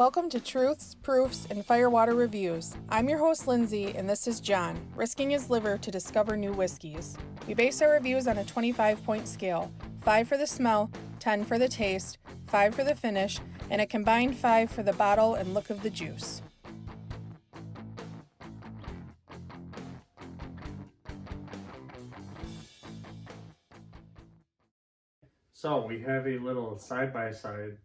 Welcome to Truths, Proofs, and Firewater Reviews. I'm your host, Lindsey, and this is Jon, risking his liver to discover new whiskeys. We base our reviews on a 25-point scale, 5 for the smell, 10 for the taste, 5 for the finish, and a combined 5 for the bottle and look of the juice. So we have a little side-by-side.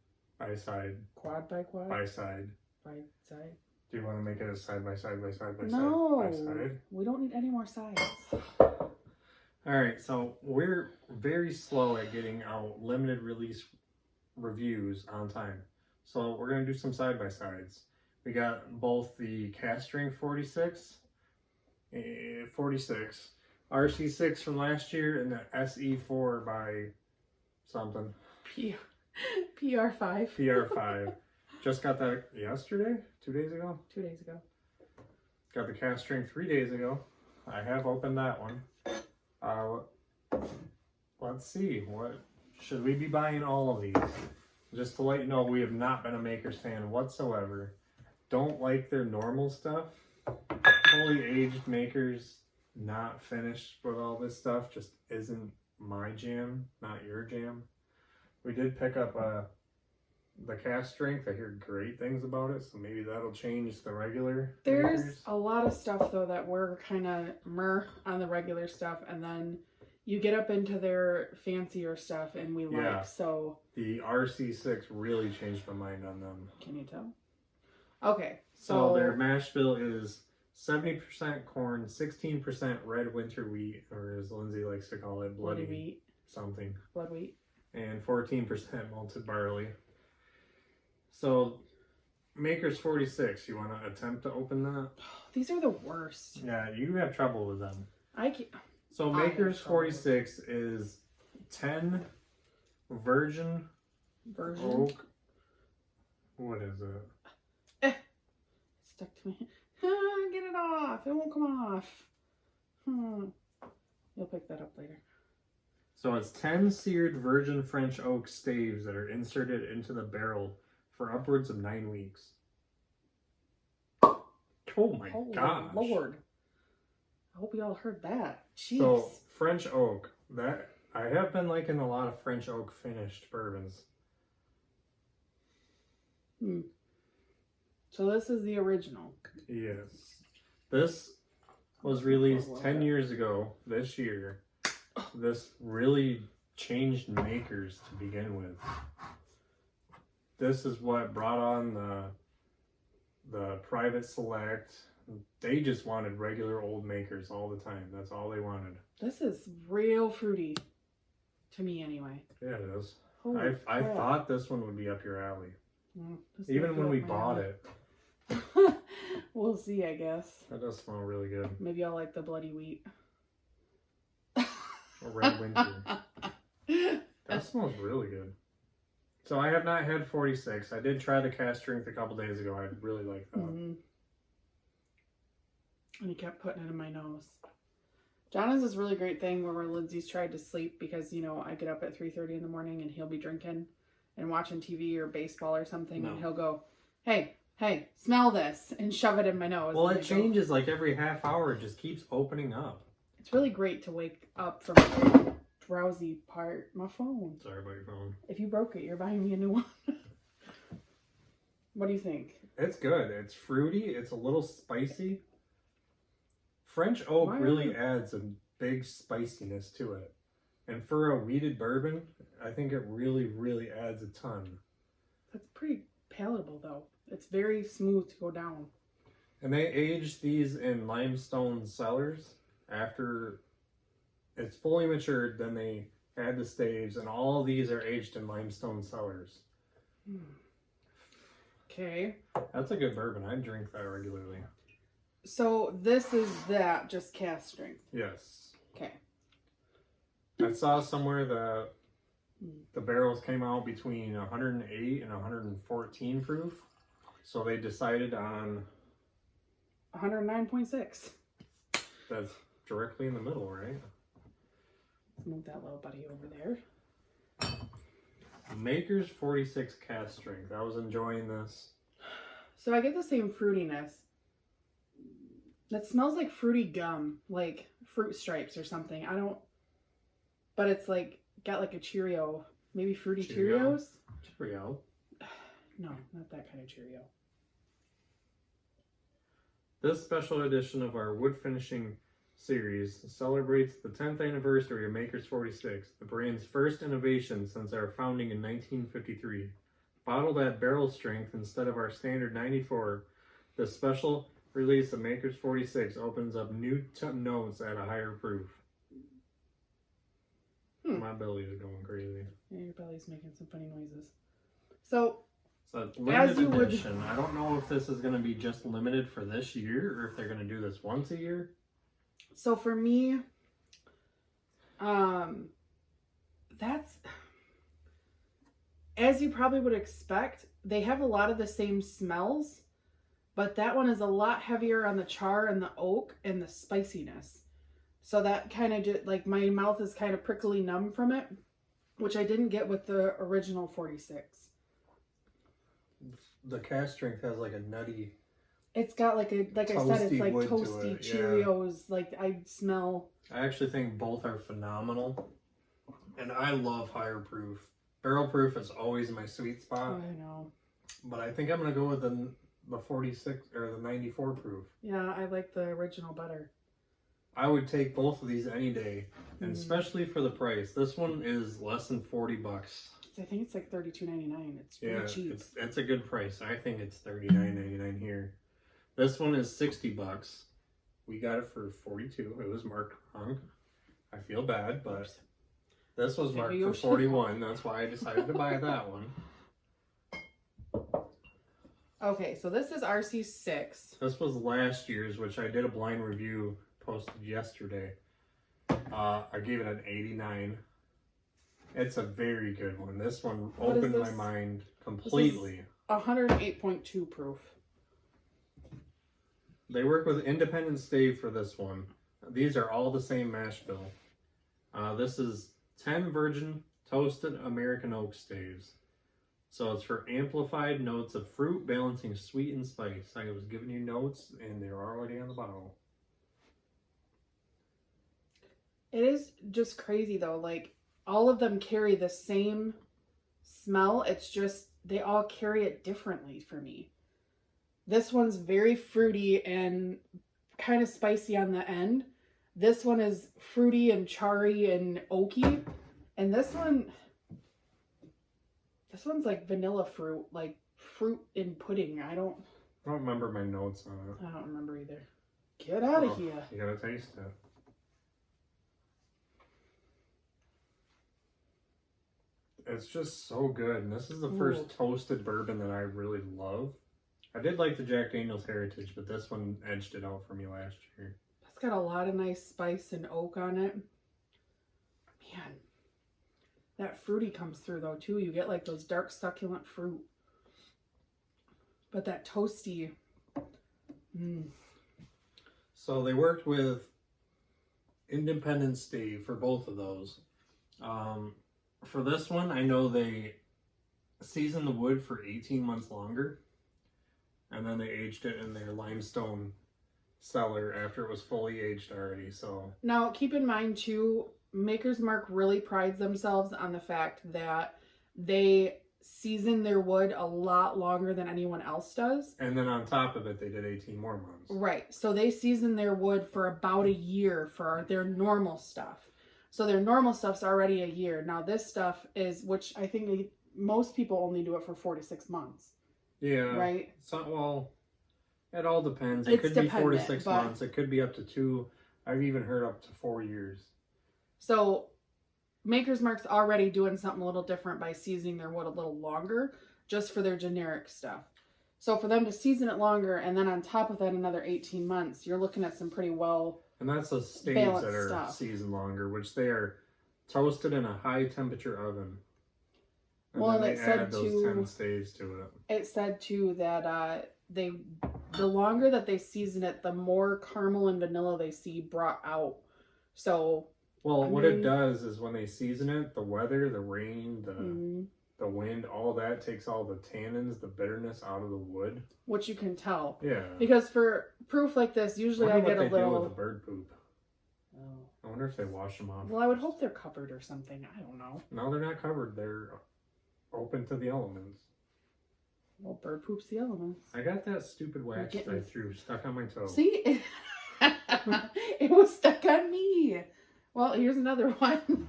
Quad by quad? By side. By side? Do you want to make it a side-by-side by side? No, we don't need any more sides. Alright, so we're very slow at getting out limited release reviews on time. So we're going to do some side-by-sides. We got both the Cask Strength 46, Rc6 from last year, and the Se4 by something. Pr5. Pr5. Just got that yesterday? 2 days ago? 2 days ago. Got the Cask Strength 3 days ago. I have opened that one. Let's see. What should we be buying all of these? Just to let you know, we have not been a Makers fan whatsoever. Don't like their normal stuff. Fully aged Makers, not finished with all this stuff, just isn't my jam, not your jam. We did pick up the Cask Strength. I hear great things about it, so maybe that'll change the regular There's Makers. a lot of stuff, though, that we're kind of on the regular stuff, and then you get up into their fancier stuff, and we like, so... The Rc6 really changed my mind on them. Can you tell? Okay, So their mash bill is 70% corn, 16% red winter wheat, or as Lindsay likes to call it, bloody wheat. Something. Blood wheat. And 14% malted barley. So, Makers 46, you want to attempt to open that? These are the worst. Yeah, you have trouble with them. I can't. So, Makers 46 is 10 virgin oak. What is it? Stuck to me. Get it off. It won't come off. You'll pick that up later. So it's 10 seared virgin French oak staves that are inserted into the barrel for upwards of 9 weeks. Oh my gosh. Lord. I hope y'all heard that. Jeez. So French oak, that I have been liking a lot of French oak finished bourbons. So this is the original. Yes. This was released 10 years ago this year. This really changed Makers to begin with. This is what brought on the private select. They just wanted regular old Makers all the time. That's all they wanted. This is real fruity. To me, anyway. Yeah, it is. Holy I crap. thought this one would be up your alley. This Even might when be we up my bought alley. it. We'll see, I guess. That does smell really good. Maybe I'll like the bloody wheat. A red winter. That smells really good. So I have not had 46. I did try the Cask Strength a couple days ago. I really like that. And he kept putting it in my nose. Jon has this really great thing where Lindsay's tried to sleep because, you know, I get up at 3:30 in the morning and he'll be drinking and watching TV or baseball or something, and he'll go, hey, smell this, and shove it in my nose. Well, it changes like every half hour. It just keeps opening up. It's really great to wake up from the drowsy part. My phone. Sorry about your phone. If you broke it, you're buying me a new one. What do you think? It's good. It's fruity. It's a little spicy. French oak really adds a big spiciness to it. And for a wheated bourbon, I think it really, really adds a ton. That's pretty palatable, though. It's very smooth to go down. And they aged these in limestone cellars. After it's fully matured, then they add the staves, and all of these are aged in limestone cellars. Okay. That's a good bourbon. I drink that regularly. So this is that, just Cask Strength. Yes. Okay. I saw somewhere that the barrels came out between 108 and 114 proof. So they decided on 109.6. That's directly in the middle, right? Let's move that little buddy over there. Makers 46 Cask Strength. I was enjoying this. So I get the same fruitiness. That smells like fruity gum, like Fruit Stripes or something. I don't, but it's like got like a Cheerio, maybe fruity Cheerios. Cheerio. No, not that kind of Cheerio. This special edition of our wood finishing series celebrates the 10th anniversary of Maker's 46, the brand's first innovation since our founding in 1953. Bottled at barrel strength instead of our standard 94, the special release of Maker's 46 opens up new notes at a higher proof. My belly is going crazy. Yeah, your belly's making some funny noises. So it's limited edition. I don't know if this is going to be just limited for this year or if they're going to do this once a year. So for me, that's, as you probably would expect, they have a lot of the same smells, but that one is a lot heavier on the char and the oak and the spiciness. So that kind of just, like, my mouth is kind of prickly numb from it, which I didn't get with the original 46. The Cask Strength has like a nutty... It's got like a, like I said, it's like toasty it, Cheerios. Yeah. Like I smell. I actually think both are phenomenal. And I love higher proof. Barrel proof is always my sweet spot. Oh, I know. But I think I'm going to go with the 46 or the 94 proof. Yeah, I like the original better. I would take both of these any day. And especially for the price. This one is less than $40. I think it's like $32.99. It's really cheap. It's a good price. I think it's $39.99 here. This one is $60. We got it for $42. It was marked wrong. I feel bad, but this was marked for $41. That's why I decided to buy that one. Okay, so this is Rc6. This was last year's, which I did a blind review posted yesterday. I gave it an 89. It's a very good one. This one opened my mind completely. 108.2 proof. They work with independent stave for this one. These are all the same mash bill. This is 10 virgin toasted American oak staves. So it's for amplified notes of fruit balancing sweet and spice. I was giving you notes and they're already on the bottle. It is just crazy though. Like all of them carry the same smell. It's just they all carry it differently for me. This one's very fruity and kind of spicy on the end. This one is fruity and charry and oaky. And this one's like vanilla fruit, like fruit in pudding. I don't remember my notes on it. I don't remember either. Get out of here. You gotta taste it. It's just so good. And this is the first toasted bourbon that I really love. I did like the Jack Daniel's Heritage, but this one edged it out for me last year. It's got a lot of nice spice and oak on it. Man, that fruity comes through though too. You get like those dark succulent fruit. But that toasty. So they worked with independent stave for both of those. For this one, I know they seasoned the wood for 18 months longer. And then they aged it in their limestone cellar after it was fully aged already. So now keep in mind too, Maker's Mark really prides themselves on the fact that they season their wood a lot longer than anyone else does. And then on top of it, they did 18 more months. Right. So they season their wood for about a year for their normal stuff. So their normal stuff's already a year. Now this stuff is, which I think most people only do it for 4 to 6 months. Yeah. Right? So, well, it all depends. It could be 4 to 6 months. It could be up to 2. I've even heard up to 4 years. So Maker's Mark's already doing something a little different by seasoning their wood a little longer just for their generic stuff. So for them to season it longer and then on top of that another 18 months, you're looking at some pretty well And that's the staves that are seasoned longer, which they are toasted in a high temperature oven. And well, then it they said add those 10 staves to it. It said too that the longer that they season it, the more caramel and vanilla they see brought out. So well, what it does is when they season it, the weather, the rain, the wind, all that takes all the tannins, the bitterness out of the wood. Which you can tell. Yeah. Because for proof like this, usually I get a little... do with the bird poop. Oh. I wonder if they wash them off. Well, I would hope they're covered or something. I don't know. No, they're not covered. They're open to the elements. Well, bird poop's the elements. I got that stupid wax that I threw stuck on my toe. See? It was stuck on me. Well, here's another one.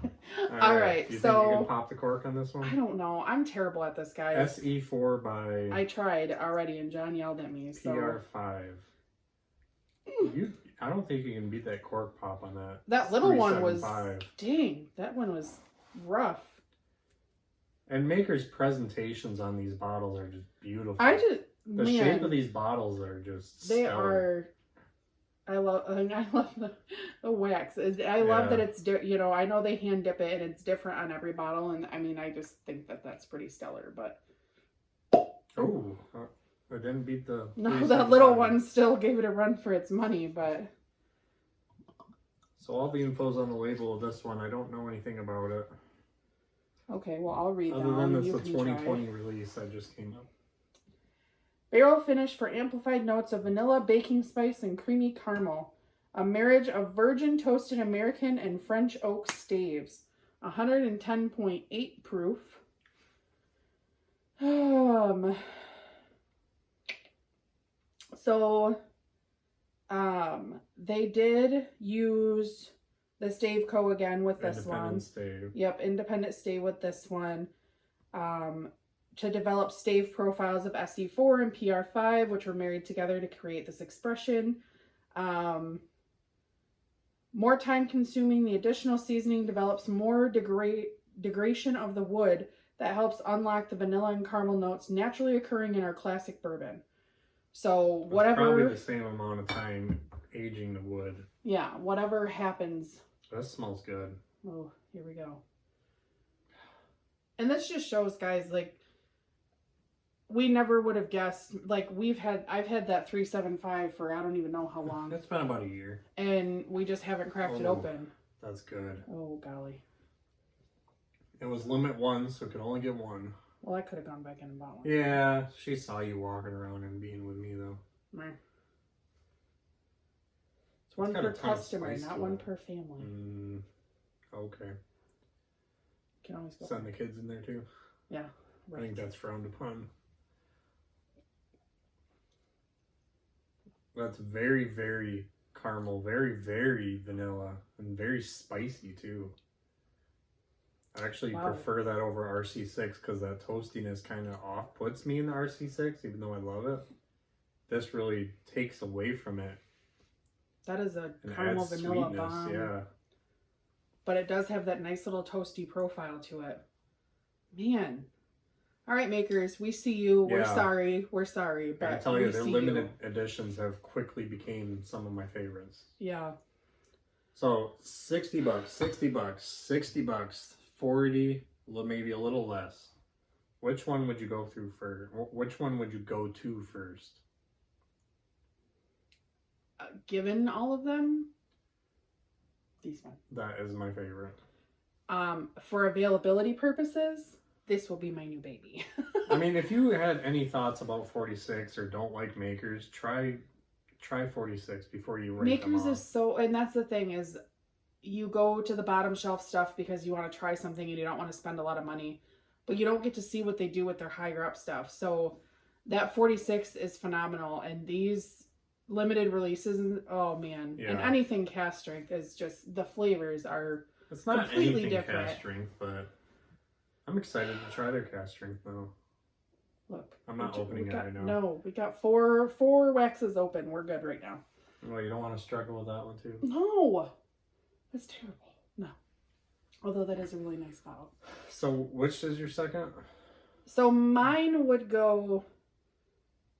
All right. Do you so think you can pop the cork on this one? I don't know. I'm terrible at this, guys. Se4 by... I tried already, and John yelled at me. So. Pr5. I don't think you can beat that cork pop on that. That little one was... 375. Dang, that one was rough. And Maker's presentations on these bottles are just beautiful. The shape of these bottles are just They stellar. are... I love the wax. I love that it's, I know they hand dip it and it's different on every bottle. And I mean, I just think that that's pretty stellar, but. Oh, I didn't beat the. No, that little one still gave it a run for its money, but. So all the info's on the label of this one. I don't know anything about it. Okay, well, I'll read Other than it's the 2020 release that just came up. Barrel finish for amplified notes of vanilla, baking spice, and creamy caramel. A marriage of virgin toasted American and French oak staves. 110.8 proof. They did use the Stave Co. again with this one. Stave. Yep, independent stave with this one. To develop stave profiles of Se4 and Pr5, which were married together to create this expression. More time consuming, the additional seasoning develops more degradation of the wood that helps unlock the vanilla and caramel notes naturally occurring in our classic bourbon. So whatever... It's probably the same amount of time aging the wood. Yeah, whatever happens. This smells good. Oh, here we go. And this just shows, guys, like, we never would have guessed, like, I've had that 375 for I don't even know how long. It's been about a year. And we just haven't cracked it open. That's good. Oh, golly. It was limit one, so it could only get one. Well, I could have gone back in and bought one. Yeah, she saw you walking around and being with me, though. Meh. It's one per customer, not one per family. Okay. You can always go. Send the kids in there, too? Yeah. Right. I think that's frowned upon. That's very, very caramel, very, very vanilla, and very spicy too. I actually prefer that over Rc6 because that toastiness kind of off-puts me in the Rc6, even though I love it. This really takes away from it. That is a caramel vanilla bomb. Yeah. But it does have that nice little toasty profile to it. Man. All right, makers, we see you. We're sorry. We're sorry. But I tell you, their limited editions have quickly become some of my favorites. Yeah. So $60, $60, $60, 40, maybe a little less. Which one would you go through first? Which one would you go to first? Given all of them, these one. That is my favorite. For availability purposes, this will be my new baby. I mean, if you had any thoughts about 46 or don't like Makers, try 46 before you rate them off. Makers is so, and that's the thing is, you go to the bottom shelf stuff because you want to try something and you don't want to spend a lot of money, but you don't get to see what they do with their higher up stuff. So that 46 is phenomenal, and these limited releases, oh man, and anything Cask Strength is just, the flavors are it's not completely anything different. Cask Strength, but I'm excited to try their Cask Strength though. Look, I'm not opening it right now. No, we got four waxes open. We're good right now. Well, you don't want to struggle with that one too. No, that's terrible. No, although that is a really nice bottle. So, which is your second? So mine would go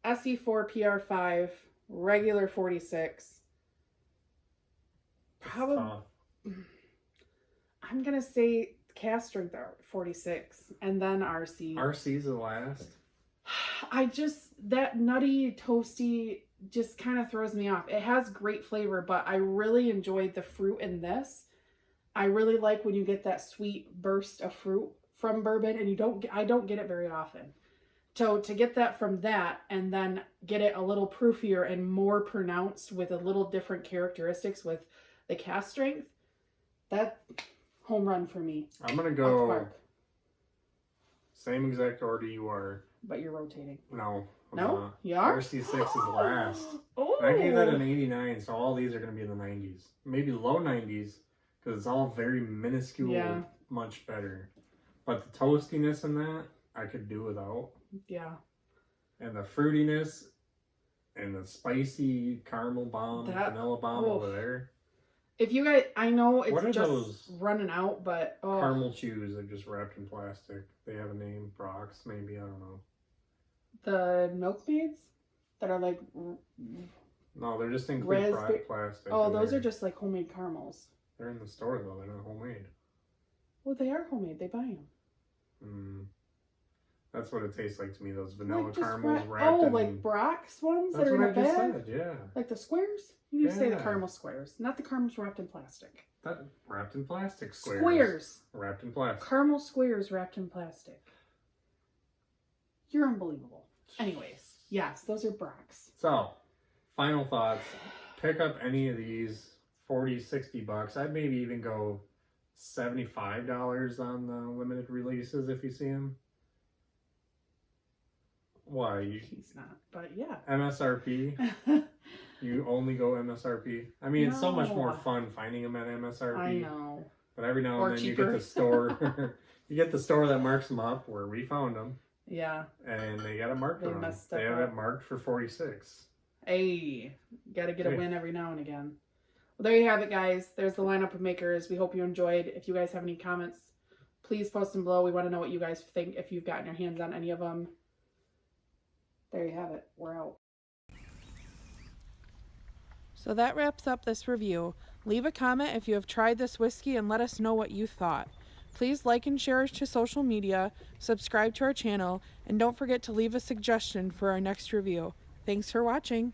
Se4 PR5, regular 46. Probably. I'm gonna say Cask Strength 46, and then RC. RC's the last. That nutty, toasty just kind of throws me off. It has great flavor, but I really enjoyed the fruit in this. I really like when you get that sweet burst of fruit from bourbon, and I don't get it very often. So to get that from that and then get it a little proofier and more pronounced with a little different characteristics with the Cask Strength, that home run for me. I'm going to go same exact order you are. But you're rotating. No. No? You are? Rc6 is last. Oh. I gave that an 89, so all these are going to be in the 90s. Maybe low 90s, because it's all very minuscule, much better. But the toastiness in that, I could do without. Yeah. And the fruitiness and the spicy caramel bomb, vanilla bomb over there. If you guys, I know it's just those running out, but caramel chews are just wrapped in plastic. They have a name, Brox, maybe, I don't know. The milkmaids that are like no, they're just in clear plastic. Oh, those are just like homemade caramels. They're in the store though. They're not homemade. Well, they are homemade. They buy them. That's what it tastes like to me. Those vanilla like caramels wrapped in... like Brock's ones that are in the bag? That's what I just said, yeah. Like the squares? You need to say the caramel squares, not the caramels wrapped in plastic. That wrapped in plastic squares. Squares. Wrapped in plastic. Caramel squares wrapped in plastic. You're unbelievable. Anyways, yes, those are Brock's. So, final thoughts. Pick up any of these, $40, $60. I'd maybe even go $75 on the limited releases if you see them. Why? He's not, but yeah. MSRP? You only go MSRP? I mean, it's so much more fun finding them at MSRP. I know. But every now and then you get the store. You get the store that marks them up where we found them. Yeah. And they got it marked on them. They have it marked for 46. Hey, gotta get a win every now and again. Well, there you have it, guys. There's the lineup of makers. We hope you enjoyed. If you guys have any comments, please post them below. We want to know what you guys think if you've gotten your hands on any of them. There you have it. We're out. So that wraps up this review. Leave a comment if you have tried this whiskey and let us know what you thought. Please like and share us to social media, subscribe to our channel, and don't forget to leave a suggestion for our next review. Thanks for watching.